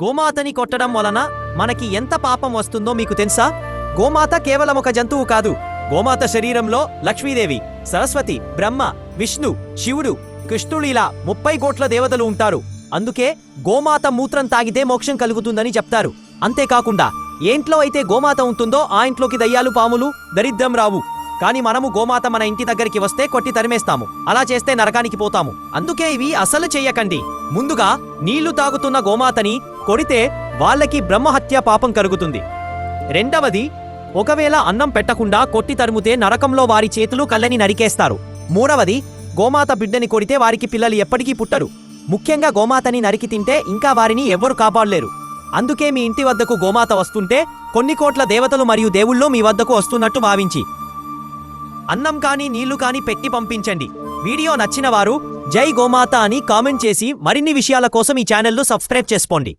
గోమాతని కొట్టడం వలన మనకి ఎంత పాపం వస్తుందో మీకు తెలుసా? గోమాత కేవలం ఒక జంతువు కాదు. గోమాత శరీరంలో లక్ష్మీదేవి, సరస్వతి, బ్రహ్మ, విష్ణు, శివుడు, కృష్ణుడు ఇలా 30 కోట్ల దేవతలు ఉంటారు. అందుకే గోమాత మూత్రం తాగితే మోక్షం కలుగుతుందని చెప్తారు. అంతేకాకుండా ఏ ఇంట్లో అయితే గోమాత ఉంటుందో ఆ ఇంట్లోకి దయ్యాలు, పాములు, దరిద్రం రావు. కానీ మనము గోమాత మన ఇంటి దగ్గరికి వస్తే కొట్టి తరిమేస్తాము. అలా చేస్తే నరకానికి పోతాము. అందుకే ఇవి అసలు చెయ్యకండి. ముందుగా నీళ్లు తాగుతున్న గోమాతని కొడితే వాళ్ళకి బ్రహ్మహత్య పాపం కలుగుతుంది. రెండవది, ఒకవేళ అన్నం పెట్టకుండా కొట్టి తరుముతే నరకంలో వారి చేతులు కళ్ళని నరికేస్తారు. మూడవది, గోమాత బిడ్డని కొడితే వారికి పిల్లలు ఎప్పటికీ పుట్టరు. ముఖ్యంగా గోమాతని నరికి తింటే ఇంకా వారిని ఎవ్వరు కాపాడలేరు. అందుకే మీ ఇంటి వద్దకు గోమాత వస్తుంటే కొన్ని కోట్ల దేవతలు మరియు దేవుళ్ళు మీ వద్దకు వస్తున్నట్టు భావించి అన్నం కానీ నీళ్లు కానీ పెట్టి పంపించండి. వీడియో నచ్చిన వారు జై గోమాత అని కామెంట్ చేసి మరిన్ని విషయాల కోసం ఈ ఛానల్ను సబ్స్క్రైబ్ చేసుకోండి.